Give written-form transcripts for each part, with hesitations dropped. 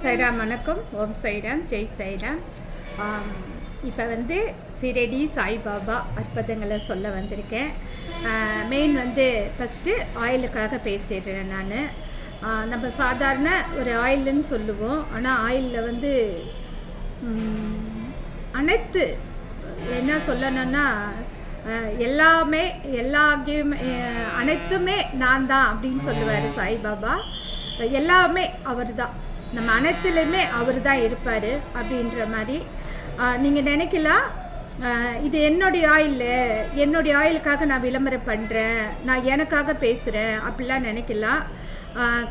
சைராம் வணக்கம். ஓம் சைராம், ஜெய் சைராம். இப்போ சீரடி சாய்பாபா அற்புதங்களை சொல்ல வந்திருக்கேன். மெயின் ஃபஸ்ட்டு ஆயிலுக்காக பேசிடுறேன் நான். நம்ம சாதாரண ஒரு ஆயில்னு சொல்லுவோம். ஆனால் ஆயிலில் அனைத்து என்ன சொல்லணும்னா எல்லாத்தையுமே அனைத்துமே நான் தான் அப்படின்னு சொல்லுவார் சாய்பாபா. எல்லாமே அவர் தான், நம்ம அனைத்துலேயுமே அவர் தான் இருப்பார் அப்படின்ற மாதிரி நீங்கள் நினைக்கலாம். இது என்னுடைய ஆயிலுக்காக நான் விளம்பரம் பண்ணுறேன், நான் எனக்காக பேசுகிறேன் அப்படிலாம் நினைக்கலாம்.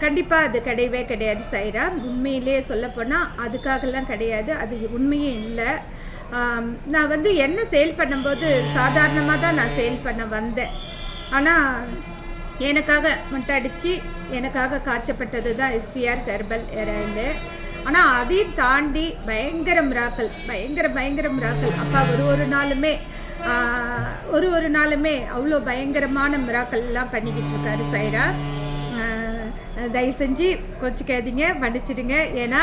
கண்டிப்பாக அது கிடையவே கிடையாது சைரா. உண்மையிலே சொல்லப்போனால் அதுக்காகலாம் கிடையாது, அது உண்மையும் இல்லை. நான் என்ன சேல் பண்ணும்போது சாதாரணமாக தான் நான் சேல் பண்ண வந்தேன். ஆனால் எனக்காக மட்டும் அடித்து எனக்காக காய்ச்சப்பட்டது தான் எஸ்சிஆர் ஹெர்பல் ஆயில். ஆனால் அதையும் தாண்டி பயங்கர மிராக்கள் அப்பா ஒரு நாளுமே அவ்வளோ பயங்கரமான மிராக்கள்லாம் பண்ணிக்கிட்டு இருக்காரு சைரா. தயவு செஞ்சு கொஞ்சிக்காதீங்க, மன்னிச்சிடுங்க. ஏன்னா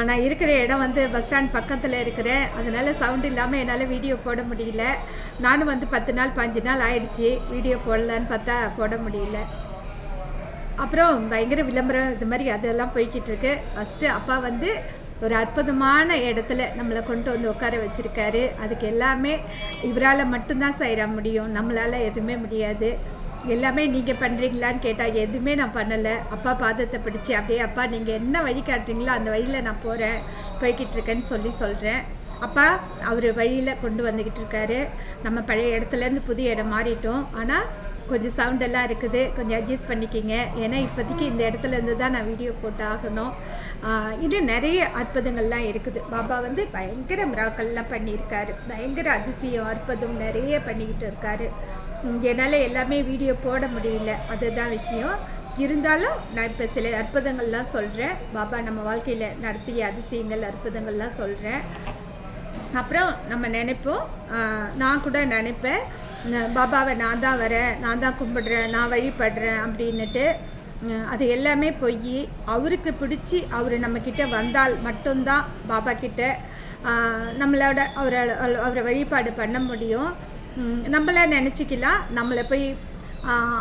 நான் இருக்கிற இடம் பஸ் ஸ்டாண்ட் பக்கத்தில் இருக்கிறேன். அதனால் சவுண்ட் இல்லாமல் என்னால் வீடியோ போட முடியல. நானும் 10 நாள் 5 நாள் ஆயிடுச்சு வீடியோ போடலான்னு பார்த்தா போட முடியல. அப்புறம் பயங்கர விளம்பரம் இது மாதிரி அதெல்லாம் போய்கிட்டு இருக்கு. ஃபஸ்ட்டு அப்பா ஒரு அற்புதமான இடத்துல நம்மளை கொண்டு உட்கார வச்சுருக்காரு. அதுக்கு எல்லாமே இவரால் மட்டும்தான் செய்ய முடியும், நம்மளால் எதுவுமே முடியாது. எல்லாமே நீங்கள் பண்ணுறீங்களான்னு கேட்டால் எதுவுமே நான் பண்ணலை. அப்பா பாதத்தை பிடிச்சி அப்படியே அப்பா நீங்கள் என்ன வழி காட்டுறீங்களோ அந்த வழியில் நான் போய்கிட்டு இருக்கேன்னு சொல்கிறேன். அப்பா அவர் வழியில் கொண்டு வந்துக்கிட்டு இருக்காரு. நம்ம பழைய இடத்துலேருந்து புதிய இடம் மாறிட்டோம். ஆனால் கொஞ்சம் சவுண்டெல்லாம் இருக்குது, கொஞ்சம் அட்ஜஸ்ட் பண்ணிக்கிங்க. ஏன்னா இப்போதைக்கு இந்த இடத்துலேருந்து தான் நான் வீடியோ போட்டு ஆகணும். இன்னும் நிறைய அற்புதங்கள்லாம் இருக்குது. பாபா பயங்கர மிராக்கள்லாம் பண்ணியிருக்காரு. பயங்கர அதிசயம் அற்புதம் நிறைய பண்ணிக்கிட்டு இருக்காரு. என்னால் எல்லாமே வீடியோ போட முடியல, அதுதான் விஷயம். இருந்தாலும் நான் இப்போ சில அற்புதங்கள்லாம் சொல்கிறேன். பாபா நம்ம வாழ்க்கையில் நடத்திய அதிசயங்கள் அற்புதங்கள்லாம் சொல்கிறேன். அப்புறம் நம்ம நினைப்போம், நான் கூட நினைப்பேன், பாபாவை நான் தான் வரேன், நான் தான் கும்பிடுறேன், நான் வழிபடுறேன் அப்படின்னுட்டு. அது எல்லாமே பொய். அவருக்கு பிடிச்சி அவர் நம்மக்கிட்ட வந்தால் மட்டும்தான் பாபா கிட்ட நம்மளோட அவரை வழிபாடு பண்ண முடியும். நம்மளை நினச்சிக்கலாம், நம்மளை போய்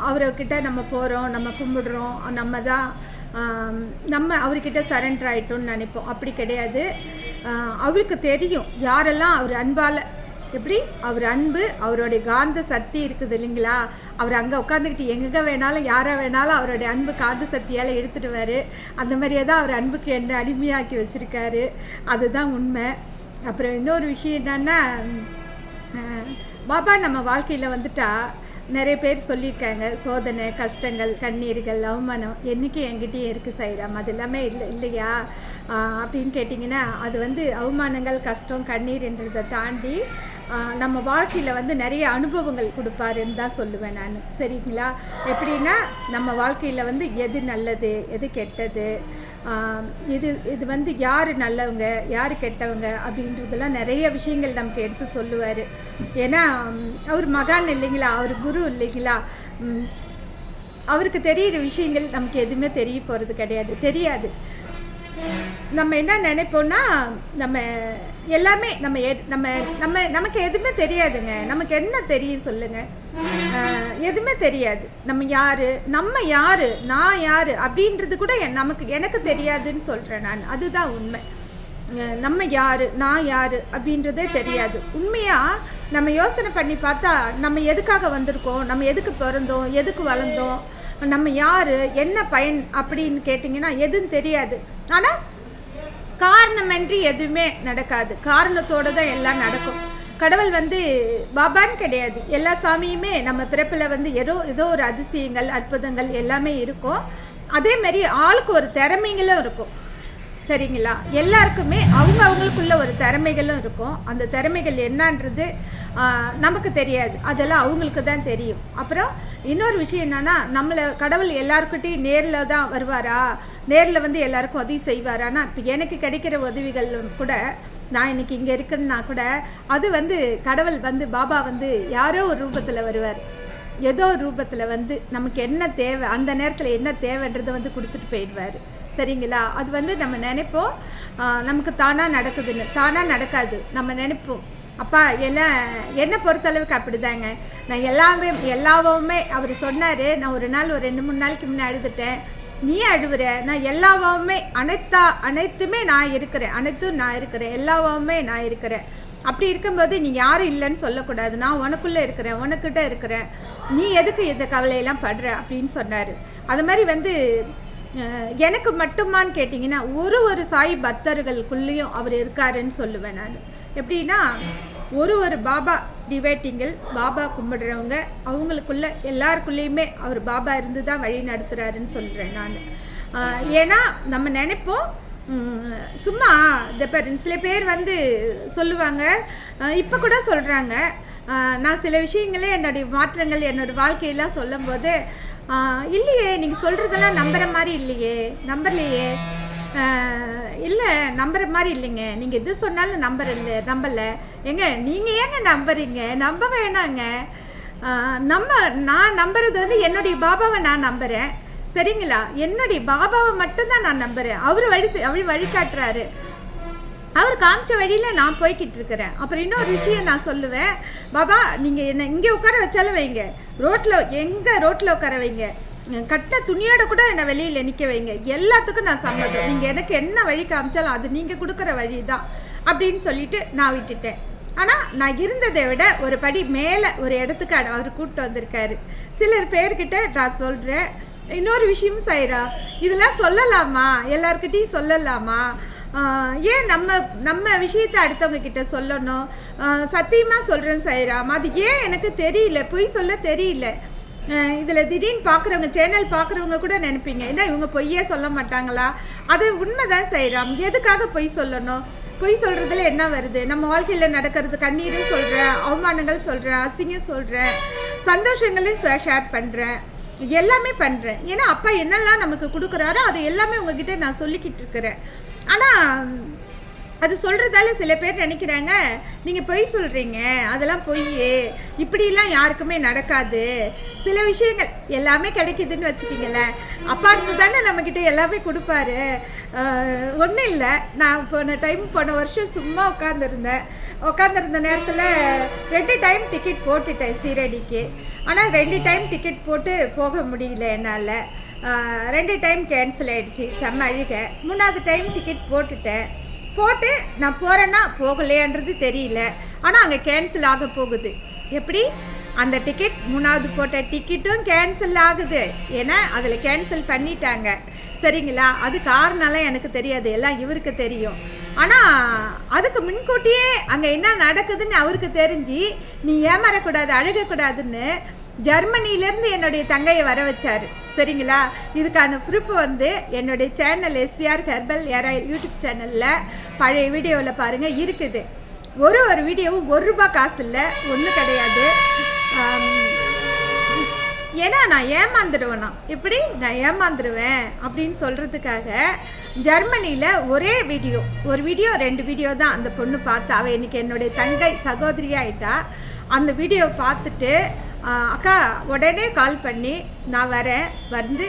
அவர்கிட்ட நம்ம போகிறோம், நம்ம கும்பிடுறோம், நம்ம அவர்கிட்ட சரண்டர் ஆகிட்டோன்னு நினைப்போம். அப்படி கிடையாது. அவருக்கு தெரியும் யாரெல்லாம் அவர் அன்பால், எப்படி அவர் அன்பு, அவருடைய காந்த சக்தி இருக்குது இல்லைங்களா. அவர் அங்கே உட்காந்துக்கிட்டு எங்கே வேணாலும் யாரை வேணாலும் அவருடைய அன்பு காந்த சக்தியால் எடுத்துடுவார். அந்த மாதிரியே தான் அவர் அன்புக்கு என்ன அடிமையாக்கி வச்சுருக்காரு. அதுதான் உண்மை. அப்புறம் இன்னொரு விஷயம் என்னன்னா, பாபா நம்ம வாழ்க்கையில் வந்துட்டா நிறைய பேர் சொல்லியிருக்காங்க, சோதனை, கஷ்டங்கள், கண்ணீர்கள், அவமானம் என்றைக்கு என்கிட்டயும் இருக்குது சைராம். அது எல்லாமே இல்லையா அப்படின்னு கேட்டிங்கன்னா, அது அவமானங்கள், கஷ்டம், கண்ணீர்ன்றதை தாண்டி நம்ம வாழ்க்கையில் நிறைய அனுபவங்கள் கொடுப்பாருன்னு தான் சொல்லுவேன் நான். சரிங்களா? எப்படின்னா நம்ம வாழ்க்கையில் எது நல்லது, எது கெட்டது, இது யார் நல்லவங்க, யார் கெட்டவங்க அப்படின்றதெல்லாம் நிறைய விஷயங்கள் நமக்கு எடுத்து சொல்லுவார். ஏன்னா அவர் மகான் இல்லைங்களா, அவர் குரு இல்லைங்களா. அவருக்கு தெரிகிற விஷயங்கள் நமக்கு எதுவுமே தெரிய போகிறது தெரியாது. நம்ம என்ன நினைப்போம்னா, நம்ம எல்லாமே நமக்கு எதுவுமே தெரியாதுங்க. நமக்கு என்ன தெரியும் சொல்லுங்கள்? எதுவுமே தெரியாது. நான் யார் அப்படின்றது கூட எனக்கு தெரியாதுன்னு சொல்கிறேன் நான். அதுதான் உண்மை. நம்ம யார், நான் யார் அப்படின்றதே தெரியாது. உண்மையாக நம்ம யோசனை பண்ணி பார்த்தா நம்ம எதுக்காக வந்திருக்கோம், நம்ம எதுக்கு பிறந்தோம், எதுக்கு வளர்ந்தோம், நம்ம யார், என்ன பயன் அப்படின்னு கேட்டிங்கன்னா எதுவும் தெரியாது. ஆனால் காரணமின்றி எதுவுமே நடக்காது, காரணத்தோடு தான் எல்லாம் நடக்கும். கடவுள் பாபான்னு கிடையாது, எல்லா சாமியுமே நம்ம பிறப்பில் ஏதோ ஒரு அதிசயங்கள், அற்புதங்கள் எல்லாமே இருக்கும். அதேமாரி ஆளுக்கு ஒரு திறமைகளும் இருக்கும். சரிங்களா? எல்லாருக்குமே அவங்களுக்குள்ள ஒரு திறமைகளும் இருக்கும். அந்த திறமைகள் என்னன்றது நமக்கு தெரியாது, அதெல்லாம் அவங்களுக்கு தான் தெரியும். அப்புறம் இன்னொரு விஷயம் என்னென்னா, நம்மளை கடவுள் எல்லாருக்கிட்டையும் நேரில் தான் வருவாரா, நேரில் எல்லாருக்கும் உதவி செய்வாரானா, இப்போ எனக்கு கிடைக்கிற உதவிகள் கூட, நான் இன்றைக்கி இங்கே இருக்குன்னா கூட அது கடவுள் பாபா யாரோ ஒரு ரூபத்தில் வருவார். ஏதோ ஒரு ரூபத்தில் நமக்கு என்ன தேவை, அந்த நேரத்தில் என்ன தேவைன்றதை கொடுத்துட்டு போயிடுவார். சரிங்களா? அது வந்து நம்ம நினைப்போம் நமக்கு தானாக நடக்குதுன்னு. தானாக நடக்காது. நம்ம நினைப்போம். அப்பா எல்லாம் என்னை பொறுத்தளவுக்கு அப்படிதாங்க. நான் எல்லாவுமே அவர் சொன்னார். நான் ஒரு நாள் ஒரு 2-3 நாளைக்கு முன்னே அழுதுட்டேன். நீ அழுவுற, நான் எல்லாவுமே அனைத்துமே நான் இருக்கிறேன், அனைத்தும் நான் இருக்கிறேன், எல்லாவுமே நான் இருக்கிறேன். அப்படி இருக்கும்போது நீ யாரும் இல்லைன்னு சொல்லக்கூடாது. நான் உனக்குள்ளே இருக்கிறேன், உனக்கிட்ட இருக்கிறேன். நீ எதுக்கு இந்த கவலையெல்லாம் படுற அப்படின்னு சொன்னார். அது மாதிரி வந்து எனக்கு மட்டுமான்னு கேட்டிங்கன்னா ஒரு சாய் பக்தர்களுக்குள்ளேயும் அவர் இருக்காருன்னு சொல்லுவேன் நான். எப்படின்னா ஒரு பாபா டிவேட்டிங்கள் பாபா கும்பிடுறவங்க அவங்களுக்குள்ள எல்லாருக்குள்ளேயுமே அவர் பாபா இருந்து தான் வழி நடத்துகிறாருன்னு சொல்கிறேன் நான். ஏன்னா நம்ம நினைப்போம் சும்மா இந்த பேர் சில பேர் வந்து சொல்லுவாங்க, இப்போ கூட சொல்கிறாங்க. நான் சில விஷயங்களே என்னுடைய மாற்றங்கள் என்னோடய வாழ்க்கையெல்லாம் சொல்லும்போது இல்லையே நீங்கள் சொல்கிறதெல்லாம் நம்புகிற மாதிரி இல்லையே, நம்பலையே, இல்லை நம்புகிற மாதிரி இல்லைங்க, நீங்கள் எது சொன்னாலும் நம்பலை ஏங்க, நீங்கள் ஏங்க நம்புறீங்க? நம்ப வேணாங்க. நான் நம்புறது வந்து என்னுடைய பாபாவை நான் நம்புகிறேன், சரிங்களா? என்னுடைய பாபாவை மட்டும்தான் நான் நம்புகிறேன். அவர் வழிகாட்டுறாரு. அவர் காமிச்ச வழியில் நான் போய்கிட்டு இருக்கிறேன். அப்புறம் இன்னொரு விஷயம் நான் சொல்லுவேன், பாபா நீங்கள் என்ன இங்கே உட்கார வச்சாலும் வைங்க, ரோட்டில் உட்கார வைங்க, கட்ட துணியோட கூட என்னை வெளியில் நிற்க வைங்க, எல்லாத்துக்கும் நான் சம்மதம். நீங்கள் எனக்கு என்ன வழி காமிச்சாலும் அது நீங்கள் கொடுக்குற வழி தான் அப்படின்னு சொல்லிட்டு நான் விட்டுட்டேன். ஆனால் நான் இருந்ததை விட ஒரு படி மேலே ஒரு இடத்துக்கு அவர் கூப்பிட்டு வந்திருக்காரு. சிலர் பேர்கிட்ட நான் சொல்கிறேன். இன்னொரு விஷயம் சாய்ரா, இதெல்லாம் சொல்லலாமா? எல்லாருக்கிட்டையும் சொல்லலாமா? ஏன் நம்ம விஷயத்தை அடுத்தவங்க கிட்ட சொல்லணும்? சத்தியமாக சொல்கிறேன் சாய்ராம், அது ஏன் எனக்கு தெரியல, பொய் சொல்ல தெரியல. இதில் திடீர்னு பார்க்குறவங்க, சேனல் பார்க்குறவங்க கூட நினைப்பீங்க, என்ன இவங்க பொய்யே சொல்ல மாட்டாங்களா? அது உண்மைதான் சாய்ராம். எதுக்காக பொய் சொல்லணும்? பொய் சொல்கிறதுல என்ன வருது? நம்ம வாழ்க்கையில் நடக்கிறது கண்ணீரும் சொல்கிறேன், அவமானங்கள் சொல்கிறேன், அசிங்கம் சொல்கிறேன், சந்தோஷங்களையும் ஷேர் பண்ணுறேன், எல்லாமே பண்ணுறேன். ஏன்னா அப்பா என்னெல்லாம் நமக்கு கொடுக்குறாரோ அது எல்லாமே உங்ககிட்ட நான் சொல்லிக்கிட்டு இருக்கிறேன். ஆனால் அது சொல்கிறதால சில பேர் நினைக்கிறாங்க, நீங்கள் பொய் சொல்கிறீங்க, அதெல்லாம் பொய், இப்படிலாம் யாருக்குமே நடக்காது. சில விஷயங்கள் எல்லாமே கிடைக்குதுன்னு வச்சுக்கிங்களேன். அப்பா இருந்து தானே நம்மக்கிட்ட எல்லாமே கொடுப்பாரு. ஒன்றும் இல்லை, நான் போன வருஷம் சும்மா உட்காந்துருந்த நேரத்தில் 2 டைம் டிக்கெட் போட்டுட்டேன் சீரடிக்கு. ஆனால் 2 டைம் டிக்கெட் போட்டு போக முடியல என்னால். 2 டைம் கேன்சல் ஆகிடுச்சு, செம்ம அழுக. 3வது டைம் டிக்கெட் போட்டு நான் போகிறேன்னா போகலையான்றது தெரியல. ஆனால் அங்கே கேன்சல் ஆக போகுது. எப்படி? அந்த டிக்கெட் 3வது போட்ட டிக்கெட்டும் கேன்சல் ஆகுது. ஏன்னா அதில் கேன்சல் பண்ணிட்டாங்க, சரிங்களா? அது காரணம்லாம் எனக்கு தெரியாது, எல்லாம் இவருக்கு தெரியும். ஆனால் அதுக்கு முன்கூட்டியே அங்கே என்ன நடக்குதுன்னு அவருக்கு தெரிஞ்சு நீ ஏமாறக்கூடாது, அழுகக்கூடாதுன்னு ஜெர்மனியிலேருந்து என்னுடைய தங்கையை வர வச்சார், சரிங்களா? இதுக்கான ப்ரூஃப் வந்து என்னுடைய சேனல் SVR ஹெர்பல் ஏர் ஆயில் யூடியூப் சேனலில் பழைய வீடியோவில் பாருங்கள், இருக்குது. ஒரு வீடியோவும் ₹1 காசு இல்லை, ஒன்றும் கிடையாது. ஏன்னா நான் ஏமாந்துடுவேனா? எப்படி நான் ஏமாந்துடுவேன் அப்படின்னு சொல்கிறதுக்காக ஜெர்மனியில் ஒரு வீடியோ 2 வீடியோ தான் அந்த பொண்ணு பார்த்தா. அவள் இன்றைக்கி என்னுடைய தங்கை சகோதரியாயிட்டா. அந்த வீடியோவை பார்த்துட்டு அக்கா உடனே கால் பண்ணி நான் வரேன், வந்து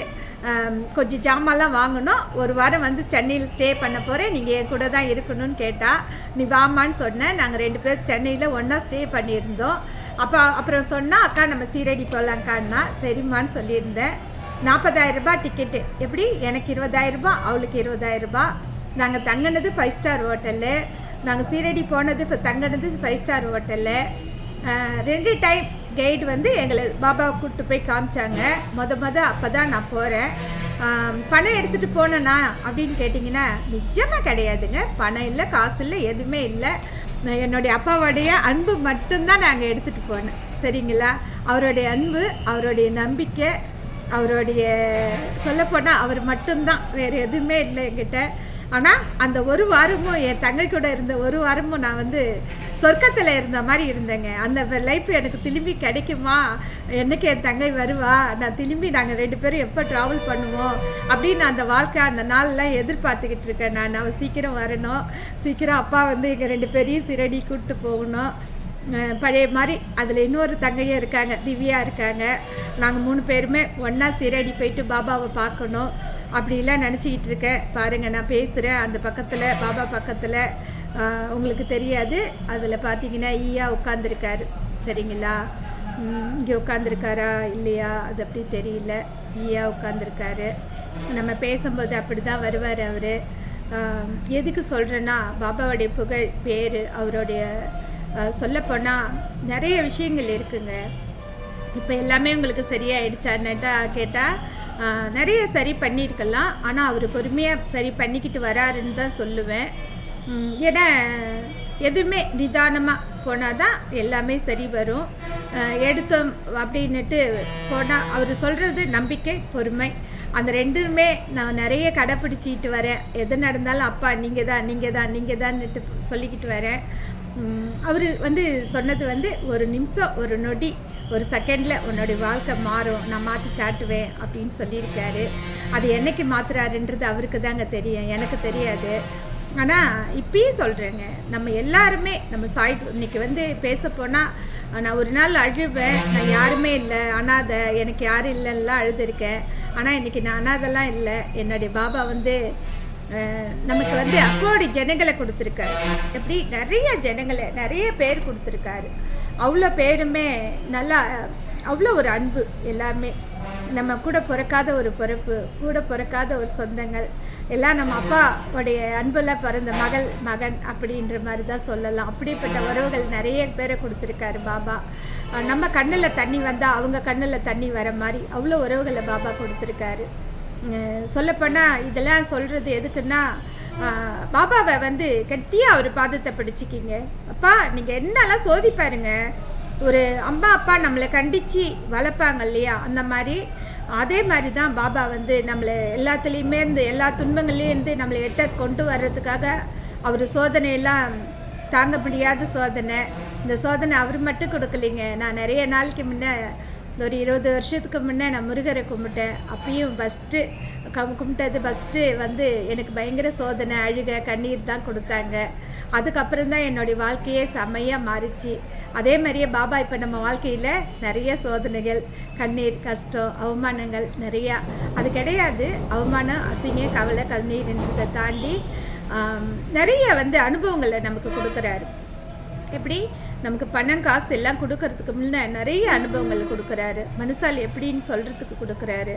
கொஞ்சம் ஜாமான்லாம் வாங்கணும், 1 வாரம் வந்து சென்னையில் ஸ்டே பண்ண போகிறேன், நீங்கள் என் கூட தான் இருக்கணும்னு கேட்டால் நீ வாமான்னு சொன்னேன். நாங்கள் 2 பேர் சென்னையில் ஒன்றா ஸ்டே பண்ணியிருந்தோம். அப்புறம் சொன்னால் அக்கா நம்ம சீரடி போகலாங்க்கான்னா சரிம்மான்னு சொல்லியிருந்தேன். 40,000 டிக்கெட்டு. எப்படி? எனக்கு 20,000, அவளுக்கு 20,000. நாங்கள் தங்கினது 5 ஸ்டார் ஹோட்டலு, நாங்கள் சீரடி போனது தங்கினது 5 ஸ்டார் ஹோட்டலு. 2 டைம் கைடு வந்து எங்களை பாபாவை கூப்பிட்டு போய் காமிச்சாங்க. அப்போ தான் நான் போகிறேன். பணம் எடுத்துகிட்டு போனேன்னா அப்படின்னு கேட்டிங்கன்னா நிஜமாக கிடையாதுங்க. பணம் இல்லை, காசு இல்லை, எதுவுமே இல்லை. என்னுடைய அப்பாவோடைய அன்பு மட்டும்தான் நாங்கள் எடுத்துகிட்டு போனேன், சரிங்களா? அவருடைய அன்பு, அவருடைய நம்பிக்கை, அவருடைய சொல்லப்போனால் அவர் மட்டும்தான், வேறு எதுவுமே இல்லை என்கிட்ட. ஆனால் அந்த 1 வாரமும் என் தங்கை கூட இருந்த 1 வாரமும் நான் வந்து சொர்க்கத்தில் இருந்த மாதிரி இருந்தேங்க. அந்த லைஃப் எனக்கு திரும்பி கிடைக்குமா? என்னைக்கு என் தங்கை வருவா, நான் திரும்பி நாங்கள் 2 பேரும் எப்போ ட்ராவல் பண்ணுவோம் அப்படின்னு அந்த வாழ்க்கை அந்த நாள்லாம் எதிர்பார்த்துக்கிட்டு இருக்கேன் நான். அவள் சீக்கிரம் வரணும், சீக்கிரம் அப்பா வந்து எங்கள் 2 பேரையும் சீரடி கூப்பிட்டு போகணும். பழைய மாதிரி அதில் இன்னொரு தங்கையும் இருக்காங்க, திவ்யா இருக்காங்க. நாங்கள் 3 பேருமே ஒன்றா சீரடி போயிட்டு பாபாவை பார்க்கணும் அப்படிலாம் நினச்சிக்கிட்டு இருக்கேன். பாருங்கள், நான் பேசுகிறேன் அந்த பக்கத்தில், பாபா பக்கத்தில் உங்களுக்கு தெரியாது. அதில் பார்த்தீங்கன்னா ஈயா உட்காந்துருக்காரு. சரிங்களா? இங்கே உட்காந்துருக்காரா இல்லையா அது அப்படி தெரியல. ஈயா உட்காந்துருக்காரு. நம்ம பேசும்போது அப்படி தான் வருவார் அவர். எதுக்கு சொல்கிறேன்னா, பாபாவுடைய புகழ் பேர் அவருடைய சொல்லப்போனால் நிறைய விஷயங்கள் இருக்குங்க. இப்போ எல்லாமே உங்களுக்கு சரியாயிடுச்சான்னுட்டா கேட்டால் நிறைய சரி பண்ணியிருக்கலாம். ஆனால் அவர் பொறுமையாக சரி பண்ணிக்கிட்டு வராருன்னு தான் சொல்லுவேன். ஏன்னா எதுவுமே நிதானமாக போனால் தான் எல்லாமே சரி வரும். எடுத்தோம் அப்படின்னுட்டு போனால் அவர் சொல்கிறது நம்பிக்கை, பொறுமை, அந்த ரெண்டுமே நான் நிறைய கடைப்பிடிச்சிக்கிட்டு வரேன். எது நடந்தாலும் அப்பா நீங்கள் தான் நீங்கள் தான் நீங்கள் தான்னுட்டு சொல்லிக்கிட்டு வரேன். அவர் சொன்னது ஒரு நிமிஷம், ஒரு நொடி, ஒரு செகண்டில் உன்னுடைய வாழ்க்கை மாறும், நான் மாற்றி காட்டுவேன் அப்படின்னு சொல்லியிருக்காரு. அது என்னைக்கு மாற்றுறாருன்றது அவருக்கு தாங்க தெரியும், எனக்கு தெரியாது. ஆனால் இப்பயும் சொல்கிறேங்க, நம்ம எல்லாருமே நம்ம சாய் இன்னைக்கு பேச போனால் நான் ஒரு நாள் அழுவேன். நான் யாருமே இல்லை, அனாதை, எனக்கு யாரும் இல்லைன்னெலாம் அழுதுருக்கேன். ஆனால் இன்றைக்கி நான் அனாதெல்லாம் இல்லை. என்னுடைய பாபா நமக்கு அக்கோடி ஜனங்களை கொடுத்துருக்காரு. எப்படி நிறைய ஜனங்களை, நிறைய பேர் கொடுத்துருக்காரு. அவ்வளோ பேருமே நல்லா, அவ்வளோ ஒரு அன்பு. எல்லாமே நம்ம கூட பிறக்காத ஒரு பிறப்பு, கூட பிறக்காத ஒரு சொந்தங்கள் எல்லாம் நம்ம அப்பாவுடைய அன்பில் பிறந்த மகன் அப்படின்ற மாதிரி தான் சொல்லலாம். அப்படிப்பட்ட உறவுகள் நிறைய பேரை கொடுத்துருக்காரு பாபா. நம்ம கண்ணில் தண்ணி வந்தால் அவங்க கண்ணில் தண்ணி வர மாதிரி அவ்வளோ உறவுகளை பாபா கொடுத்துருக்காரு. சொல்லப்போனால் இதெல்லாம் சொல்கிறது எதுக்குன்னா, பாபாவை கட்டியாக ஒரு பாதத்தை பிடிச்சிக்கிங்க. அப்பா நீங்கள் என்னெல்லாம் சோதிப்பாருங்க. ஒரு அம்மா அப்பா நம்மளை கண்டித்து வளர்ப்பாங்க இல்லையா, அந்த மாதிரி அதே மாதிரி தான் பாபா நம்மளை எல்லாத்துலேயுமே எல்லா துன்பங்கள்லேருந்து நம்மளை எட்ட கொண்டு வர்றதுக்காக அவர் சோதனையெல்லாம் தாங்க முடியாத சோதனை. இந்த சோதனை அவர் மட்டும் கொடுக்கலைங்க. நான் நிறைய நாளைக்கு முன்னே, ஒரு 20 வருஷத்துக்கு முன்னே நான் முருகரை கும்பிட்டேன். அப்பயும் கும்பிட்டது ஃபஸ்ட்டு எனக்கு பயங்கர சோதனை, அழுக, கண்ணீர் தான் கொடுத்தாங்க. அதுக்கப்புறம் தான் என்னுடைய வாழ்க்கையே செம்மையாக மாறிச்சு. அதே மாதிரியே பாபா இப்போ நம்ம வாழ்க்கையில் நிறைய சோதனைகள், கண்ணீர், கஷ்டம், அவமானங்கள் நிறையா. அது கிடையாது, அவமானம், அசிங்கம், கவலை, கண்ணீர்ன்றதை தாண்டி நிறைய அனுபவங்களை நமக்கு கொடுக்குறாரு. எப்படி நமக்கு பணம் காசு எல்லாம் கொடுக்கறதுக்கு முன்னே நிறைய அனுபவங்கள் கொடுக்குறாரு. மனுஷால் எப்படின்னு சொல்கிறதுக்கு கொடுக்குறாரு.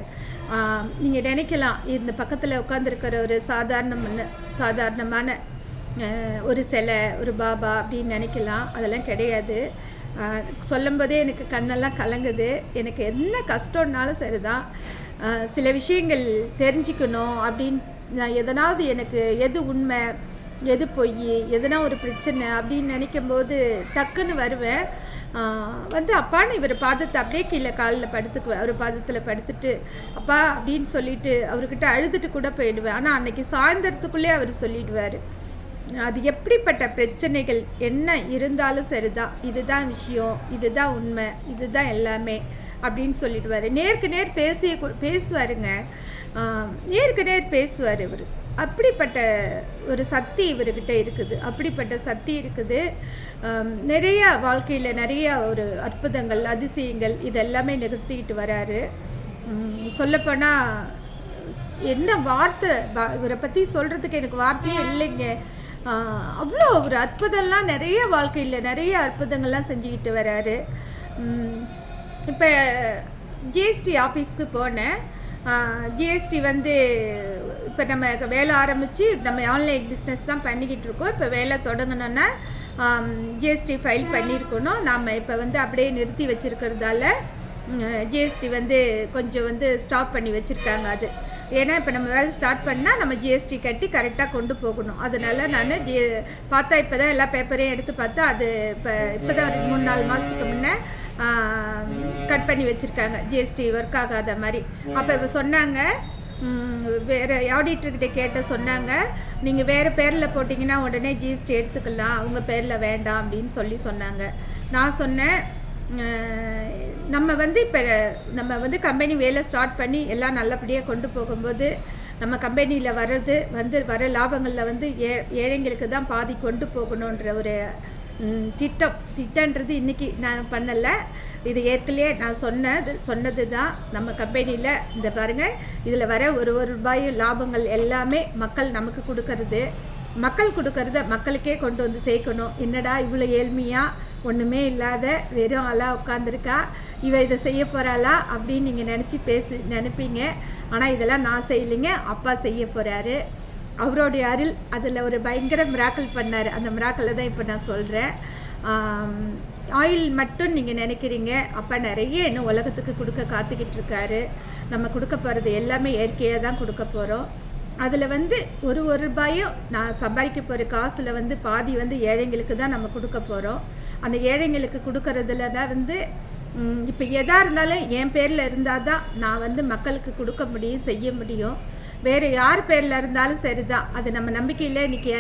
நீங்கள் நினைக்கலாம், இந்த பக்கத்தில் உட்காந்துருக்கிற ஒரு சாதாரணமான ஒரு சிலை, ஒரு பாபா அப்படின்னு நினைக்கலாம். அதெல்லாம் கிடையாது. சொல்லும்போதே எனக்கு கண்ணெல்லாம் கலங்குது. எனக்கு என்ன கஷ்டம்னாலும் சரிதான், சில விஷயங்கள் தெரிஞ்சுக்கணும் அப்படின்னு நான் எதனாவது எனக்கு எது உண்மை எது பொய், எதனா ஒரு பிரச்சனை அப்படின்னு நினைக்கும்போது டக்குன்னு வருவேன். அப்பான்னு இவர் பாதத்தை அப்படியே கீழே காலில் படுத்துக்குவேன். அவர் பாதத்தில் படுத்துட்டு அப்பா அப்படின்னு சொல்லிட்டு அவர்கிட்ட அழுதுட்டு கூட போயிடுவேன். ஆனால் அன்னைக்கு சாயந்தரத்துக்குள்ளே அவர் சொல்லிடுவார், அது எப்படிப்பட்ட பிரச்சனைகள் என்ன இருந்தாலும் சரிதான், இதுதான் விஷயம், இதுதான் உண்மை, இதுதான் எல்லாமே அப்படின்னு சொல்லிடுவார். நேருக்கு நேர் பேசுவாருங்க. நேருக்கு நேர் பேசுவார் இவர். அப்படிப்பட்ட ஒரு சக்தி இவர்கிட்ட இருக்குது. அப்படிப்பட்ட சக்தி இருக்குது. நிறைய வாழ்க்கையில் நிறைய ஒரு அற்புதங்கள், அதிசயங்கள் இதெல்லாமே நிகழ்த்திக்கிட்டு வராரு. சொல்லப்போனால் என்ன வார்த்தை, இவரை பற்றி சொல்கிறதுக்கு எனக்கு வார்த்தையே இல்லைங்க. அவ்வளோ ஒரு அற்புதம்லாம் நிறைய வாழ்க்கையில் நிறைய அற்புதங்கள்லாம் செஞ்சுக்கிட்டு வராரு. இப்போ ஜிஎஸ்டி ஆஃபீஸ்க்கு போனேன். ஜிஎஸ்டி இப்போ நம்ம வேலை ஆரம்பித்து நம்ம ஆன்லைன் பிஸ்னஸ் தான் பண்ணிக்கிட்டு இருக்கோம். இப்போ வேலை தொடங்கணுன்னா ஜிஎஸ்டி ஃபைல் பண்ணியிருக்கணும். நாம் இப்போ அப்படியே நிறுத்தி வச்சுருக்கிறதால ஜிஎஸ்டி கொஞ்சம் ஸ்டாப் பண்ணி வச்சுருக்காங்க. அது ஏன்னா இப்போ நம்ம வேலை ஸ்டார்ட் பண்ணால் நம்ம ஜிஎஸ்டி கட்டி கரெக்டாக கொண்டு போகணும். அதனால் நான் பார்த்தா இப்போ தான் எல்லா பேப்பரையும் எடுத்து பார்த்தா அது இப்போ தான் 3-4 மாதத்துக்கு முன்னே கட் பண்ணி வச்சுருக்காங்க, ஜிஎஸ்டி ஒர்க் ஆகாத மாதிரி. அப்போ இப்போ சொன்னாங்க, வேறு ஆடிட்டர்கிட்ட சொன்னாங்க, நீங்கள் வேறு பேரில் போட்டிங்கன்னா உடனே ஜிஎஸ்டி எடுத்துக்கலாம், உங்கள் பேரில் வேண்டாம் அப்படின்னு சொன்னாங்க. நான் சொன்னேன், நம்ம இப்போ நம்ம கம்பெனி வேலை ஸ்டார்ட் பண்ணி எல்லாம் நல்லபடியாக கொண்டு போகும்போது நம்ம கம்பெனியில் வர லாபங்களில் ஏழைங்களுக்கு தான் பாதி கொண்டு போகணுன்ற ஒரு திட்டன்றது இன்றைக்கி நான் பண்ணலை, இது ஏற்கனவே நான் சொன்னது தான். நம்ம கம்பெனியில் இந்த பாருங்கள், இதில் வர ஒரு ரூபாய் லாபங்கள் எல்லாமே மக்கள் நமக்கு கொடுக்கறது. மக்கள் கொடுக்கறத மக்களுக்கே கொண்டு வந்து சேர்க்கணும். என்னடா இவ்வளோ ஏழ்மையாக ஒன்றுமே இல்லாத வெறும் ஆளாக உட்காந்துருக்கா, இதை செய்ய போகிறாளா அப்படின்னு நீங்கள் நினைப்பீங்க. ஆனால் இதெல்லாம் நான் செய்யலைங்க, அப்பா செய்ய போகிறாரு. அவருடைய அருள் அதில் ஒரு பயங்கர மிராக்கிள் பண்ணார். அந்த மிராக்கிளை தான் இப்போ நான் சொல்கிறேன். ஆயில் மட்டும் நீங்கள் நினைக்கிறீங்க, அப்பா நிறைய இன்னும் உலகத்துக்கு கொடுக்க காத்துக்கிட்டு இருக்காரு. நம்ம கொடுக்க போகிறது எல்லாமே இயற்கையாக தான் கொடுக்க போகிறோம். அதில் ஒரு ரூபாயும் நான் சம்பாதிக்க போகிற காசில் பாதி ஏழைங்களுக்கு தான் நம்ம கொடுக்க போகிறோம். அந்த ஏழைங்களுக்கு கொடுக்கறதுல தான் இப்போ எதாக இருந்தாலும் என் பேரில் இருந்தால் தான் நான் மக்களுக்கு கொடுக்க முடியும், செய்ய முடியும். வேறு யார் பேரில் இருந்தாலும் சரி தான். அது நம்ம நம்பிக்கையில் இன்றைக்கி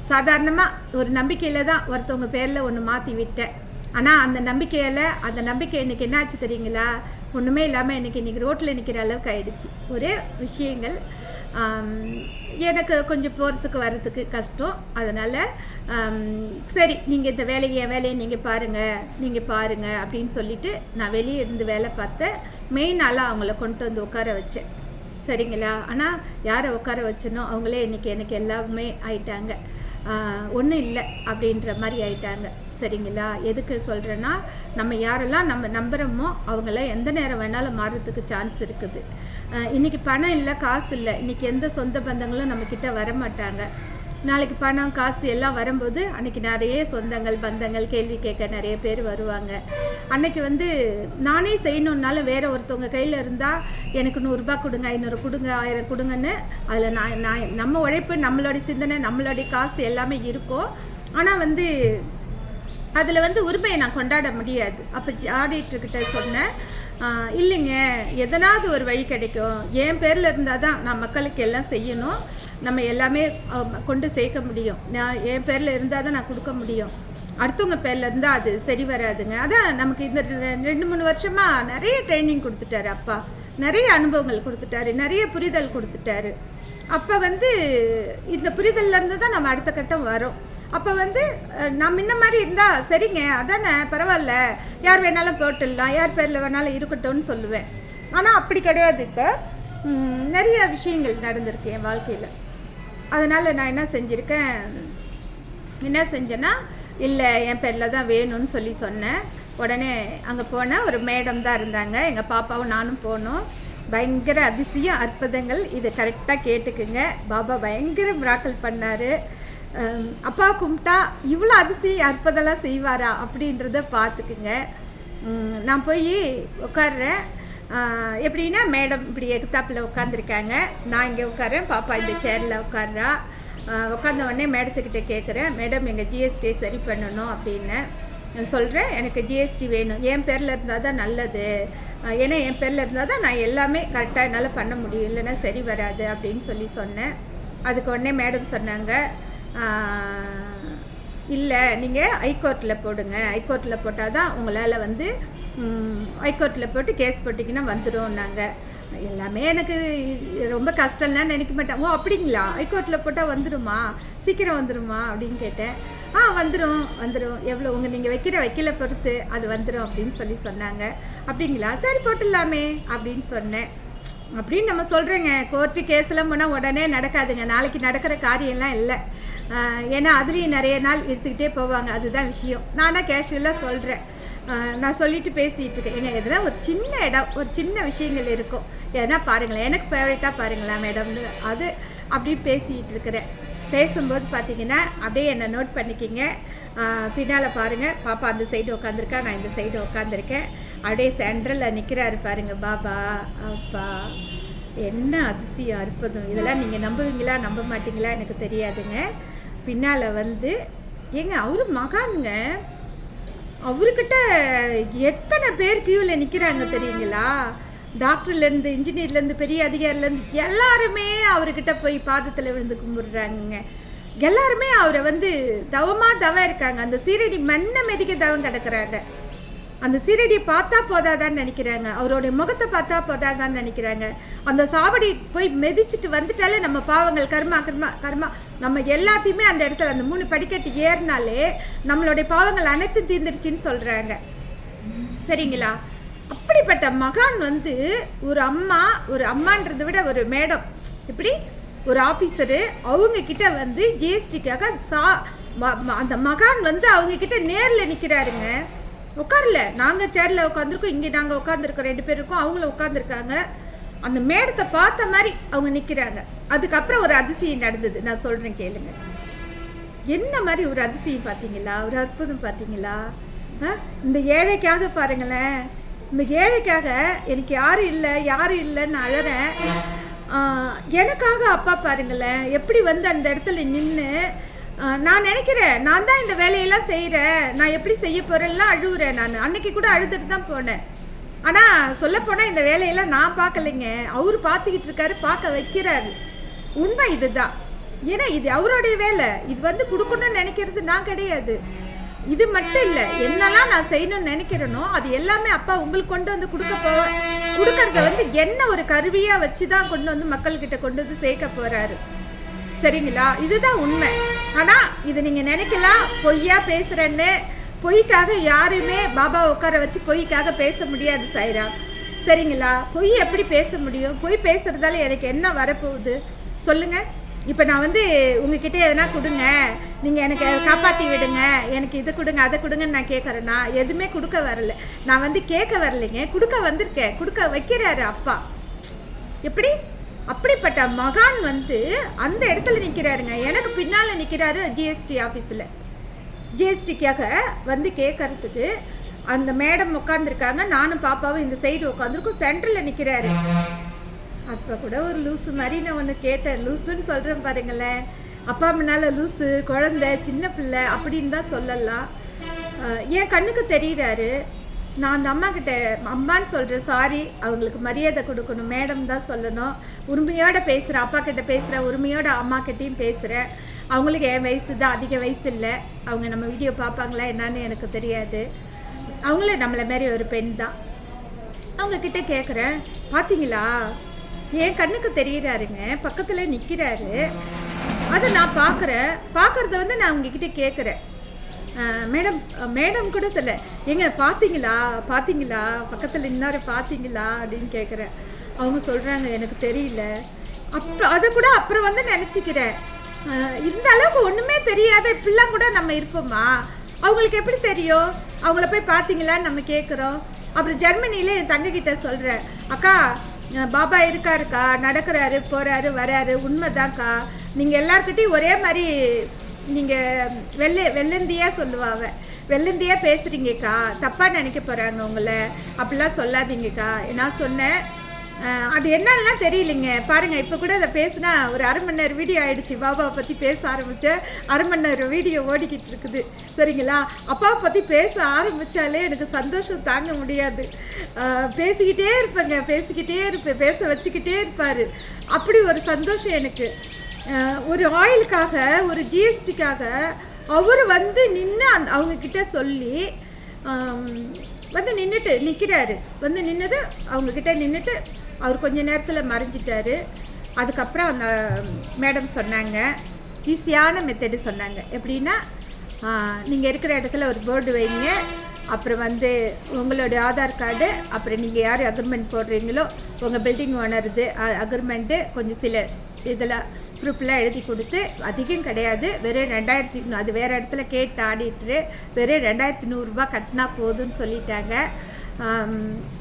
சாதாரணமாக ஒரு நம்பிக்கையில் தான் ஒருத்தவங்க பேரில் ஒன்று மாற்றி விட்டேன். ஆனால் அந்த நம்பிக்கை இன்றைக்கி என்னாச்சு தெரியுங்களா? ஒன்றுமே இல்லாமல் இன்றைக்கி ரோட்டில் நிற்கிற அளவுக்கு ஆயிடுச்சு. ஒரே விஷயங்கள் எனக்கு கொஞ்சம் போகிறதுக்கு வர்றதுக்கு கஷ்டம். அதனால் சரி நீங்கள் இந்த என் வேலையை நீங்கள் பாருங்கள் அப்படின்னு சொல்லிவிட்டு நான் வெளியே இருந்து வேலை பார்த்தேன். மெயின் ஆளாக அவங்கள கொண்டு வந்து உட்கார வச்சேன், சரிங்களா? ஆனால் யாரை உட்கார வச்சனோ அவங்களே இன்றைக்கி எனக்கு எல்லாமே ஆயிட்டாங்க. ஒன்றும் இல்லை அப்படின்ற மாதிரி ஆயிட்டாங்க, சரிங்களா? எதுக்கு சொல்கிறேன்னா, நம்ம யாரெல்லாம் நம்ம நம்புகிறோமோ அவங்கள எந்த நேரம் வேணாலும் மாறுறதுக்கு சான்ஸ் இருக்குது. இன்றைக்கி பணம் இல்லை, காசு இல்லை, இன்றைக்கி எந்த சொந்த பந்தங்களும் நம்மக்கிட்ட வரமாட்டாங்க. நாளைக்கு பணம் காசு எல்லாம் வரும்போது அன்றைக்கி நிறைய சொந்தங்கள் பந்தங்கள் கேள்வி கேட்க நிறைய பேர் வருவாங்க. அன்றைக்கி நானே செய்யணுன்னாலும் வேறு ஒருத்தவங்க கையில் இருந்தால் எனக்கு 100 ரூபா கொடுங்க, 500 கொடுங்க, 1000 கொடுங்கன்னு அதில் நான் நம்ம உழைப்பு, நம்மளுடைய சிந்தனை, நம்மளுடைய காசு எல்லாமே இருக்கும். ஆனால் அதில் உரிமையை நான் கொண்டாட முடியாது. அப்போ ஆடிட்டர்கிட்ட சொன்னேன், இல்லைங்க, எதனாவது ஒரு வழி கிடைக்கும். என் பேரில் இருந்தால் தான் நான் மக்களுக்கு எல்லாம் செய்யணும், நம்ம எல்லாமே கொண்டு சேர்க்க முடியும். நான் என் பேரில் இருந்தால் தான் நான் கொடுக்க முடியும். அடுத்தவங்க பேரில் இருந்தால் அது சரி வராதுங்க. அதான் நமக்கு இந்த 2-3 வருஷமாக நிறைய ட்ரைனிங் கொடுத்துட்டாரு அப்பா, நிறைய அனுபவங்கள் கொடுத்துட்டாரு, நிறைய புரிதல் கொடுத்துட்டாரு. அப்போ இந்த புரிதல்லேருந்து தான் நம்ம அடுத்த கட்டம் வரோம். அப்போ நான் முன்ன மாதிரி இருந்தால் சரிங்க, அதானே பரவாயில்ல, யார் வேணாலும் போட்டுடலாம், யார் பேரில் வேணாலும் இருக்கட்டும்னு சொல்லுவேன். ஆனால் அப்படி கிடையாது. இப்போ நிறைய விஷயங்கள் நடந்திருக்கு என் வாழ்க்கையில். அதனால் நான் என்ன செஞ்சேன்னா, இல்லை என் பேரில் தான் வேணும்னு சொன்னேன். உடனே அங்கே போனேன். ஒரு மேடம் தான் இருந்தாங்க, எங்கள் பாப்பாவும் நானும் போனோம். பயங்கர அதிசயம் அற்புதங்கள். இது கரெக்டாக கேட்டுக்குங்க. பாபா பயங்கர மிராக்கிள் பண்ணார். அப்பா கும்பிட்டா இவ்வளோ அதிசயம் அற்புதம்லாம் செய்வாரா அப்படின்றத பார்த்துக்குங்க. நான் போய் உட்கார்றேன். எப்படின்னா, மேடம் இப்படி எகுத்தாப்பில் உட்காந்துருக்காங்க, நான் இங்கே உட்காரேன், பாப்பா இந்த சேரில் உட்கார்றா. உட்காந்த உடனே மேடத்துக்கிட்ட கேட்குறேன், மேடம் எங்கள் ஜிஎஸ்டி சரி பண்ணணும் அப்படின்னு சொல்கிறேன். எனக்கு ஜிஎஸ்டி வேணும், என் பேரில் இருந்தால் தான் நல்லது, ஏன்னா என் பேரில் இருந்தால் தான் நான் எல்லாமே கரெக்டாக என்னால் பண்ண முடியும், இல்லைன்னா சரி வராது அப்படின்னு சொன்னேன். அதுக்கு உடனே மேடம் சொன்னாங்க, இல்லை நீங்கள் ஹைகோர்ட்டில் போடுங்க, ஹைகோர்ட்டில் போட்டால் தான் உங்களால் ஹைகோர்ட்டில் போட்டு கேஸ் போட்டிங்கன்னா வந்துடும்னாங்க. எல்லாமே எனக்கு ரொம்ப கஷ்டம்லாம் நினைக்க மாட்டேன். ஓ அப்படிங்களா, ஹைகோர்ட்டில் போட்டால் வந்துடுமா, சீக்கிரம் வந்துடுமா அப்படின்னு கேட்டேன். வந்துடும் எவ்வளோ நீங்கள் வைக்கல பொறுத்து அது வந்துடும் அப்படின்னு சொன்னாங்க. அப்படிங்களா, சரி போட்டுடலாமே அப்படின்னு சொன்னேன். அப்படின்னு நம்ம சொல்கிறேங்க, கோர்ட்டு கேஸ்லாம் போனால் உடனே நடக்காதுங்க, நாளைக்கு நடக்கிற காரியம்லாம் இல்லை. ஏன்னா அதுலேயும் நிறைய நாள் எடுத்துக்கிட்டே போவாங்க, அதுதான் விஷயம். நானாக கேஷுவலாக சொல்கிறேன். நான் சொல்லிட்டு பேசிகிட்டு இருக்கேன். எதனா ஒரு சின்ன இடம், ஒரு சின்ன விஷயங்கள் இருக்கும், எதனா பாருங்களேன், எனக்கு ஃபேவரட்டாக பாருங்களேன் மேடம்னு, அது அப்படின்னு பேசிகிட்டு இருக்கிறேன். பேசும்போது பார்த்தீங்கன்னா அப்படியே என்னை நோட் பண்ணிக்கிங்க. பின்னால் பாருங்கள், பாப்பா அந்த சைடு உட்காந்துருக்கா, நான் இந்த சைடு உட்காந்துருக்கேன். அப்படியே சென்ட்ரலில் நிற்கிறாரு பாருங்க பாபா. அப்பா என்ன அதிசயம் அற்புதம். இதெல்லாம் நீங்கள் நம்புவீங்களா நம்ப மாட்டிங்களா எனக்கு தெரியாதுங்க. பின்னால் ஏங்க அவரு மகானுங்க, அவர்கிட்ட எத்தனை பேர் கியூவில் நிற்கிறாங்க தெரியுங்களா? டாக்டர்லேருந்து, இன்ஜினியர்லேருந்து, பெரிய அதிகாரிலேருந்து எல்லாருமே அவர்கிட்ட போய் பாதத்தில் விழுந்து கும்பிடுறாங்க. எல்லாருமே அவரை தவம் இருக்காங்க. அந்த சீரடி மண்ணை மெதிக்க தவம் கிடக்கிறாங்க. அந்த சீரடியை பார்த்தா போதாதான்னு நினைக்கிறாங்க, அவருடைய முகத்தை பார்த்தா போதாதான்னு நினைக்கிறாங்க. அந்த சாவடி போய் மிதிச்சுட்டு வந்துட்டாலே நம்ம பாவங்கள் கர்மா கர்மா கர்மா நம்ம எல்லாத்தையுமே அந்த இடத்துல அந்த 3 படிக்கட்டு ஏறினாலே நம்மளுடைய பாவங்கள் அனைத்தும் தீர்ந்துடுச்சின்னு சொல்கிறாங்க. சரிங்களா? அப்படிப்பட்ட மகான் வந்து ஒரு அம்மான்றதை விட ஒரு மேடம், இப்படி ஒரு ஆஃபீஸரு அவங்க கிட்ட வந்து ஜிஎஸ்டிக்காக அந்த மகான் வந்து அவங்க கிட்ட நேரில் நிற்கிறாருங்க. உட்காரல, நாங்கள் சேரில் உட்காந்துருக்கோம், இங்கே நாங்கள் உட்காந்துருக்கோம், 2 பேர் இருக்கோம், அவங்களும் உட்காந்துருக்காங்க. அந்த மேடத்தை பார்த்த மாதிரி அவங்க நிற்கிறாங்க. அதுக்கப்புறம் ஒரு அதிசயம் நடந்தது, நான் சொல்கிறேன் கேளுங்க. என்ன மாதிரி ஒரு அதிசயம் பார்த்தீங்களா? ஒரு அற்புதம் பார்த்தீங்களா? இந்த ஏழைக்காக பாருங்களேன், இந்த ஏழைக்காக எனக்கு யாரும் இல்லைன்னு அழறேன். எனக்காக அப்பா பாருங்களேன் எப்படி வந்து அந்த இடத்துல நின்று, நான் நினைக்கிறேன் நான் தான் இந்த வேலையெல்லாம் செய்கிறேன், நான் எப்படி செய்ய போகிறேன்லாம் அழுவுறேன். நான் அன்னைக்கு கூட அழுதுட்டு தான் போனேன். ஆனால் சொல்லப்போனால் இந்த வேலையெல்லாம் நான் பார்க்கலைங்க, அவர் பார்த்துக்கிட்டு இருக்காரு, பார்க்க வைக்கிறாரு. உண்மை இதுதான். ஏன்னா இது அவருடைய வேலை. இது வந்து கொடுக்கணும்னு நினைக்கிறது நான் கிடையாது. இது மட்டும் இல்லை, என்னெல்லாம் நான் செய்யணும்னு நினைக்கிறேனோ அது எல்லாமே அப்பா உங்களுக்கு கொண்டு வந்து கொடுக்கறத வந்து என்ன ஒரு கருவியாக வச்சு தான் கொண்டு வந்து மக்கள்கிட்ட கொண்டு வந்து சேர்க்க போகிறாரு. சரிங்களா? இதுதான் உண்மை. ஆனால் இது நீங்கள் நினைக்கலாம் பொய்யா பேசுகிறேன்னு. பொய்க்காக யாருமே பாபா உட்கார வச்சு பொய்க்காக பேச முடியாது சாய்ரா. சரிங்களா? பொய் எப்படி பேச முடியும்? பொய் பேசுகிறதால எனக்கு என்ன வரப்போகுது சொல்லுங்கள். இப்போ நான் வந்து உங்ககிட்ட எதனா கொடுங்க, நீங்கள் எனக்கு காப்பாற்றி விடுங்க, எனக்கு இது கொடுங்க அதை கொடுங்கன்னு நான் கேட்குறேன்னா எதுவுமே கொடுக்க வரல. நான் வந்து கேட்க வரலைங்க, கொடுக்க வந்திருக்கேன். கொடுக்க வைக்கிறாரு அப்பா. எப்படி? அப்படிப்பட்ட மகான் வந்து அந்த இடத்துல நிற்கிறாருங்க. எனக்கு பின்னால் நிற்கிறாரு ஜிஎஸ்டி ஆஃபீஸில். ஜிஎஸ்டிக்காக வந்து கேட்கறதுக்கு அந்த மேடம் உட்காந்துருக்காங்க, நானும் பாப்பாவும் இந்த சைடு உட்காந்துருக்கோம். சென்டரில் நிற்கிறாரு. அப்போ கூட ஒரு லூஸு மாதிரி நான் ஒன்று கேட்டேன். லூஸுன்னு சொல்கிறேன் பாருங்களேன். அப்பா முன்னால் லூஸு, குழந்தை, சின்ன பிள்ளை அப்படின்னு தான் சொல்லலாம். என் கண்ணுக்கு தெரிகிறாரு. நான் அந்த அம்மா கிட்ட அம்மான்னு சொல்கிறேன், சாரி, அவங்களுக்கு மரியாதை கொடுக்கணும், மேடம் தான் சொல்லணும். உரிமையோடு பேசுகிறேன், அப்பா கிட்ட பேசுகிறேன், உரிமையோட அம்மா கிட்டேயும் பேசுகிறேன். அவங்களுக்கு என் வயசு தான், அதிக வயசு இல்லை. அவங்க நம்ம வீடியோ பார்ப்பாங்களா என்னன்னு எனக்கு தெரியாது. அவங்களே நம்மளை மாரி ஒரு பெண் தான். அவங்கக்கிட்ட கேட்குறேன், பார்த்தீங்களா என் கண்ணுக்கு தெரிகிறாருங்க, பக்கத்தில் நிற்கிறாரு. அதை நான் பார்க்குறத வந்து நான் உங்ககிட்ட கேட்குறேன். மேடம் கூட தெரியல, எங்க பார்த்தீங்களா பக்கத்தில் இன்னாரு பார்த்தீங்களா அப்படின்னு கேட்குறேன். அவங்க சொல்கிறாங்க எனக்கு தெரியல. அதை கூட அப்புறம் வந்து நினச்சிக்கிறேன், இந்த அளவுக்கு ஒன்றுமே தெரியாத இப்படிலாம் கூட நம்ம இருப்போமா? அவங்களுக்கு எப்படி தெரியும்? அவங்கள போய் பார்த்தீங்களான்னு நம்ம கேட்குறோம். அப்புறம் ஜெர்மனியில் என் தங்கக்கிட்ட சொல்கிறேன், அக்கா பாபா இருக்காருக்கா, நடக்கிறாரு, போகிறாரு, வராரு, உண்மைதான்க்கா. நீங்கள் எல்லாருக்கிட்டையும் ஒரே மாதிரி நீங்கள் வெள்ளந்தியாக சொல்லுவாங்க, வெள்ளந்தியாக பேசுகிறீங்கக்கா, தப்பாக நினைக்க போகிறாங்க உங்களை, அப்படிலாம் சொல்லாதீங்கக்கா. நான் சொன்னேன், அது என்னன்னா தெரியலைங்க. பாருங்கள், இப்போ கூட அதை பேசுனா ஒரு 1/2 மணி நேரம் வீடியோ ஆகிடுச்சு. பாபாவை பற்றி பேச ஆரம்பித்தேன், 1/2 மணி நேரம் வீடியோ ஓடிக்கிட்டு இருக்குது. சரிங்களா? அப்பாவை பற்றி பேச ஆரம்பித்தாலே எனக்கு சந்தோஷம் தாங்க முடியாது. பேசிக்கிட்டே இருப்பேன், பேச வச்சுக்கிட்டே இருப்பார். அப்படி ஒரு சந்தோஷம் எனக்கு. ஒரு ஆயிலுக்காக, ஒரு ஜிஎஸ்டிக்காக அவர் வந்து நின்று அவங்கக்கிட்ட சொல்லி வந்து நிற்கிறாரு. வந்து நின்னது அவங்கக்கிட்ட நின்றுட்டு அவர் கொஞ்ச நேரத்தில் மறைஞ்சிட்டாரு. அதுக்கப்புறம் அந்த மேடம் சொன்னாங்க, ஈஸியான மெத்தடு சொன்னாங்க. எப்படின்னா, நீங்கள் இருக்கிற இடத்துல ஒரு போர்டு வைங்க, அப்புறம் வந்து உங்களுடைய ஆதார் கார்டு, அப்புறம் நீங்கள் யார் அக்ரிமெண்ட் போடுறீங்களோ உங்கள் பில்டிங் ஓனருது அக்ரிமெண்ட்டு, கொஞ்சம் சில இதில் ப்ரூஃப்லாம் எழுதி கொடுத்து, அதிகம் கிடையாது, வெறும் 2000, அது வேறு இடத்துல கேட்டு ஆடிட்டு வெறும் 2100 கட்டினா போதும்னு சொல்லிட்டாங்க.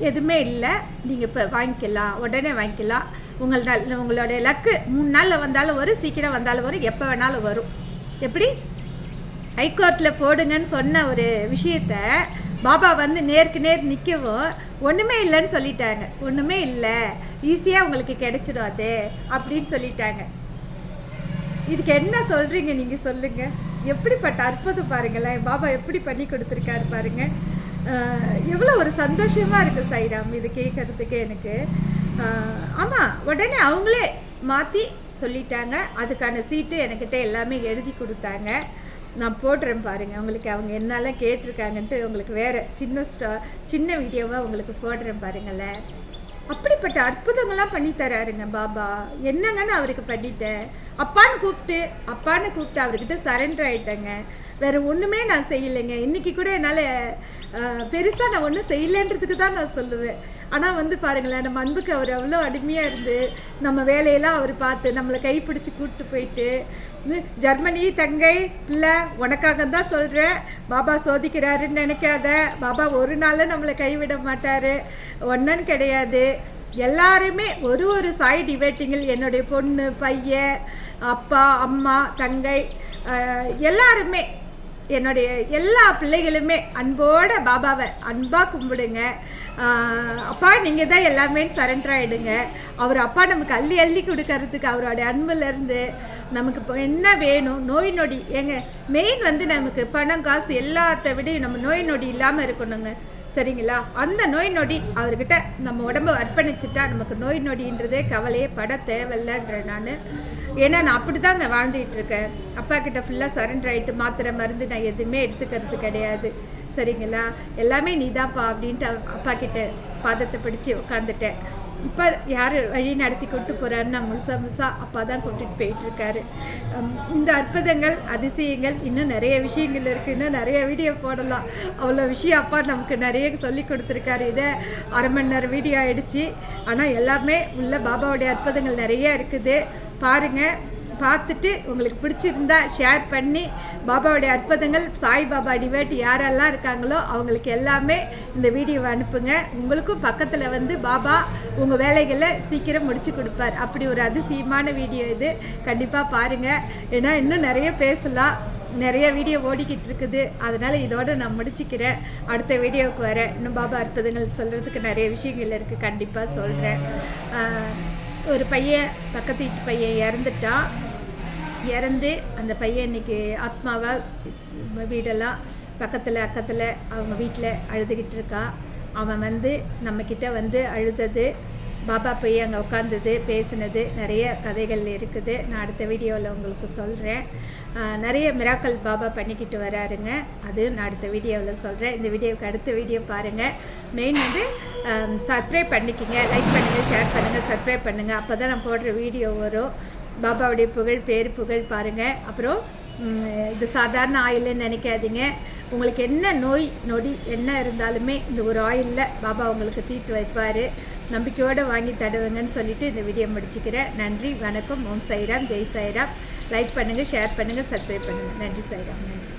எதுவுமே இல்லை, நீங்கள் இப்போ வாங்கிக்கலாம், உடனே வாங்கிக்கலாம். உங்களுடைய லக்கு 3 நாளில் வந்தாலும் வரும், சீக்கிரம் வந்தாலும் வரும், எப்போ வேணாலும் வரும். எப்படி ஹைகோர்ட்டில் போடுங்கன்னு சொன்ன ஒரு விஷயத்த பாபா வந்து நேருக்கு நேர் நிற்கவும் ஒன்றுமே இல்லைன்னு சொல்லிட்டாங்க. ஒன்றுமே இல்லை, ஈஸியாக உங்களுக்கு கிடைச்சிடும் அது அப்படின்னு சொல்லிட்டாங்க. இதுக்கு என்ன சொல்கிறீங்க நீங்கள் சொல்லுங்கள்? எப்படிப்பட்ட அற்புதம் பாருங்களேன், பாபா எப்படி பண்ணி கொடுத்துருக்காரு பாருங்கள். எவ்வளோ ஒரு சந்தோஷமாக இருக்குது சைராம் இது கேட்குறதுக்கு எனக்கு. ஆமாம், உடனே அவங்களே மாற்றி சொல்லிட்டாங்க. அதுக்கான சீட்டு என்கிட்ட எல்லாமே எழுதி கொடுத்தாங்க. நான் போடுறேன் பாருங்கள். உங்களுக்கு அவங்க என்னெல்லாம் கேட்டிருக்காங்கன்ட்டு உங்களுக்கு வேறு சின்ன வீடியோவாக உங்களுக்கு போடுறேன் பாருங்களேன். அப்படிப்பட்ட அற்புதங்கள்லாம் பண்ணி தராருங்க பாபா. என்னங்கன்னு அவருக்கு பண்ணிட்டேன். அப்பான்னு கூப்பிட்டு அவர்கிட்ட சரண்டர் ஆகிட்டேங்க. வேறு ஒன்றுமே நான் செய்யலைங்க. இன்றைக்கி கூட என்னால் பெருசாக நான் ஒன்றும் செய்யலைன்றதுக்கு தான் நான் சொல்லுவேன். ஆனால் பாருங்களேன், நம்ம அன்புக்கு அவர் அவ்வளோ அடிமையாக இருந்து நம்ம வேலையெல்லாம் அவர் பார்த்து நம்மளை கைப்பிடிச்சி கூப்பிட்டு போயிட்டு, ஜெர்மனி தங்கை பிள்ளை உனக்காக தான் சொல்கிறேன், பாபா சோதிக்கிறாருன்னு நினைக்காத, பாபா ஒரு நாள் நம்மளை கைவிட மாட்டார், ஒன்றுன்னு கிடையாது. எல்லாருமே ஒரு சாய் டிபேட்டிங்கில் என்னுடைய பொண்ணு பையன் அப்பா அம்மா தங்கை எல்லாருமே என்னுடைய எல்லா பிள்ளைகளுமே அன்போட பாபாவை அன்பாக கும்பிடுங்க. அப்பா நீங்கள் தான் எல்லாமே சரண்டர் ஆகிடுங்க. அவர் அப்பா நமக்கு அள்ளி கொடுக்கறதுக்கு அவருடைய அன்புலேருந்து நமக்கு இப்போ என்ன வேணும், நோய் நொடி ஏங்க மெயின் நமக்கு பணம் காசு எல்லாத்த விட நம்ம நோய் நொடி இல்லாமல் இருக்கணுங்க. சரிங்களா? அந்த நோய் நொடி அவர்கிட்ட நம்ம உடம்பு அர்ப்பணிச்சுட்டா நமக்கு நோய் நொடின்றதே கவலையே பட தேவையில்லைன்ற நான். ஏன்னா நான் அப்படி தான் நான் வாழ்ந்துகிட்ருக்கேன். அப்பா கிட்ட ஃபுல்லாக சரண்டர் ஆகிட்டு மாத்திரை மருந்து நான் எதுவுமே எடுத்துக்கிறது கிடையாது. சரிங்களா? எல்லாமே நீதான்ப்பா அப்படின்ட்டு அப்பா கிட்ட பாதத்தை பிடிச்சி உட்காந்துட்டேன். இப்போ யார் வழி நடத்தி கொண்டு போகிறாருன்னு முழுசா அப்பா தான் கொண்டுட்டு போயிட்டுருக்காரு. இந்த அற்புதங்கள் அதிசயங்கள் இன்னும் நிறைய விஷயங்கள் இருக்குது. இன்னும் நிறைய வீடியோ போடலாம். அவ்வளோ விஷயம் அப்பா நமக்கு நிறைய சொல்லி கொடுத்துருக்காரு. இதை அரை மணி நேரம் வீடியோ ஆகிடுச்சு. ஆனால் எல்லாமே உள்ள பாபாவுடைய அற்புதங்கள் நிறைய இருக்குது. பாருங்கள், பார்த்துட்டு உங்களுக்கு பிடிச்சிருந்தா ஷேர் பண்ணி பாபாவுடைய அற்புதங்கள் சாய்பாபா டிபேட் யாரெல்லாம் இருக்காங்களோ அவங்களுக்கு எல்லாமே இந்த வீடியோவை அனுப்புங்க. உங்களுக்கும் பக்கத்தில் பாபா உங்கள் வேலைகளை சீக்கிரம் முடிச்சு கொடுப்பார். அப்படி ஒரு அதிசயமான வீடியோ இது. கண்டிப்பாக பாருங்கள். ஏன்னா இன்னும் நிறைய பேசலாம், நிறைய வீடியோ ஓடிக்கிட்டு இருக்குது. அதனால் இதோடு நான் முடிச்சுக்கிறேன். அடுத்த வீடியோவுக்கு வரேன். இன்னும் பாபா அற்புதங்கள் சொல்கிறதுக்கு நிறைய விஷயங்கள் இருக்குது. கண்டிப்பாக சொல்கிறேன். ஒரு பையன் பக்கத்து வீட்டு பையன் இறந்து அந்த பையன் இன்றைக்கி ஆத்மாவாக வீடெல்லாம் பக்கத்தில் அக்கத்தில் அவங்க வீட்டில் அழுதுகிட்டு இருக்கான். அவன் நம்மக்கிட்ட அழுதது, பாபா போய் அங்கே உட்காந்தது பேசினது நிறைய கதைகள் இருக்குது. நான் அடுத்த வீடியோவில் உங்களுக்கு சொல்கிறேன். நிறைய மிராக்கல் பாபா பண்ணிக்கிட்டு வராருங்க. அது நான் அடுத்த வீடியோவில் சொல்கிறேன். இந்த வீடியோவுக்கு அடுத்த வீடியோ பாருங்கள். மெயின் சப்ஸ்கிரைப் பண்ணிக்கோங்க, லைக் பண்ணுங்கள், ஷேர் பண்ணுங்கள், சப்ஸ்கிரைப் பண்ணுங்கள். அப்போ தான் நான் போடுற வீடியோ வரும். பாபாவுடைய புகழ் பாருங்கள். அப்புறம் இது சாதாரண ஆயில்னு நினைக்காதீங்க. உங்களுக்கு என்ன நோய் நொடி என்ன இருந்தாலுமே இந்த ஒரு ஆயிலில் பாபா உங்களுக்கு தீர்த்து வைப்பார். நம்பிக்கையோடு வாங்கி தடுவங்கன்னு சொல்லிவிட்டு இந்த வீடியோ முடிச்சுக்கிறேன். நன்றி, வணக்கம். ஓம் சாய்ராம், ஜெய் சாய்ராம். லைக் பண்ணுங்கள், ஷேர் பண்ணுங்கள், சப்ஸ்கிரைப் பண்ணுங்கள். நன்றி சாய்ராம். நன்றி.